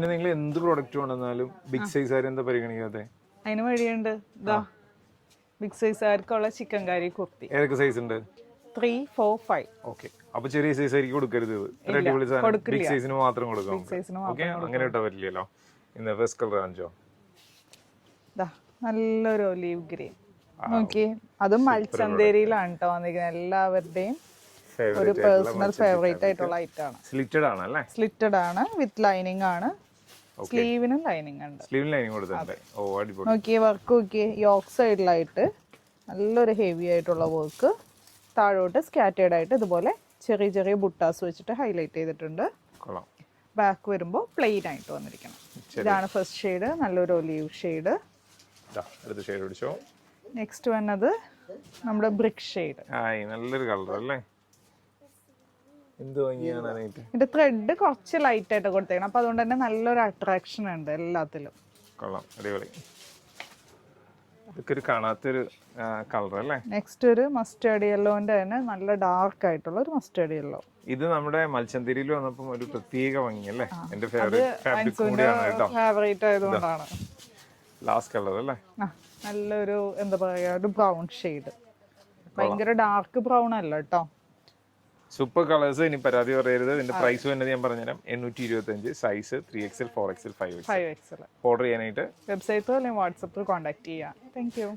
പിന്നെ നിങ്ങൾ എന്ത് പ്രോഡക്റ്റ് കൊണ്ടുവന്നാലും ബിഗ് സൈസ് ആര് എന്താ പരിഗണിക്കാതെ? അതിന് വഴിയുണ്ട്. ഇതാ ബിഗ് സൈസുകാർക്കുള്ള ചിക്കൻ കറി കുർത്തി. ഏതൊക്കെ സൈസ് ഉണ്ട്? 3, 4, 5. ഓക്കെ. അപ്പൊ ചെറിയ സൈസ് ആയിരിക്കും കൊടുക്കരുത്. അടിപൊളി സാധനം ബിഗ് സൈസിന് മാത്രം കൊടുക്കാം. ഓക്കെ, അങ്ങനെ ഇട്ടാ പറ്റില്ലല്ലോ. ഇന്ന് ഫസ്റ്റ് കളർ കാണിച്ചോ. നല്ലൊരു ഒലീവ് ഗ്രീൻ നോക്കി. അതും മൽച്ചന്തേരിയിലാണ് കേട്ടോ വന്നിരിക്കുന്നത്. എല്ലാവരുടെയും ഒരു പേഴ്സണൽ ഫേവറേറ്റ് ആയിട്ടുള്ള ഐറ്റം ആണ്. സ്ലിറ്റഡ് ആണ് അല്ലേ? സ്ലിറ്റഡ് ആണ്, വിത്ത് ലൈനിങ് ആണ്. സ്ലീവിനും ലൈനിങ് ഉണ്ട്. സ്ലീവിന് ലൈനിങ് കൊടുത്തിട്ടുണ്ട്. ഓ അടിപൊളി. നോക്കിയേ വർക്ക് നോക്കിയേ. യോക്ക് സൈഡിലായിട്ട് നല്ലൊരു ഹെവി ആയിട്ടുള്ള വർക്ക്. താഴോട്ട് സ്കാറ്റേർഡ് ആയിട്ട് ഇതുപോലെ ചെറിയ ചെറിയ ബുട്ടാസ് വെച്ചിട്ട് ഹൈലൈറ്റ് ചെയ്തിട്ടുണ്ട്. ബാക്ക് വരുമ്പോൾ പ്ലെയിൻ ആയിട്ട് വന്നിരിക്കണം. ഇതാണ് ഫസ്റ്റ് ഷെയ്ഡ്, നല്ലൊരു ഒലീവ് ഷെയ്ഡ്. നെക്സ്റ്റ് വന്നത് നമ്മുടെ ബ്രിക്ക് ഷെയ്ഡ്. നല്ലൊരു കളർ അല്ലേ? ഇതിന്റെ ത്രെഡ് കുറച്ച് ലൈറ്റ് ആയിട്ട് കൊടുത്തേക്കണം. അപ്പൊ അതുകൊണ്ട് തന്നെ നല്ലൊരു അട്രാക്ഷൻ ഉണ്ട് എല്ലാത്തിലും. നെക്സ്റ്റ് ഒരു മസ്റ്റേർഡ് യെല്ലോന്റെ തന്നെ നല്ല ഡാർക്ക് ആയിട്ടുള്ള ഒരു മസ്റ്റേർഡ് യെല്ലോ. ഇത് നമ്മുടെ മൽച്ചന്തേരിയിൽ വന്നപ്പോൾ ഒരു പ്രത്യേക ഭംഗിയല്ലേ? എന്റെ ഫേവറേറ്റ് ആയതുകൊണ്ടാണ്. ലാസ്റ്റ് കളർ അല്ലേ? നല്ലൊരു എന്താ പറയാ, ഒരു ബ്രൗൺ ഷെയ്ഡ്. ഭയങ്കര ഡാർക്ക് ബ്രൗൺ അല്ല കേട്ടോ. Super colours. ഇനി പരാതി പറയരുത്. ഇതിന്റെ പ്രൈസ് വരുന്നത് ഞാൻ പറഞ്ഞുതരാം. 825. Size 3XL, 4XL, 5XL. Order ചെയ്യാനായിട്ട് വെബ്സൈറ്റോ അല്ലെങ്കിൽ വാട്സപ്പിൽ കോൺടാക്ട് ചെയ്യാം. Thank you.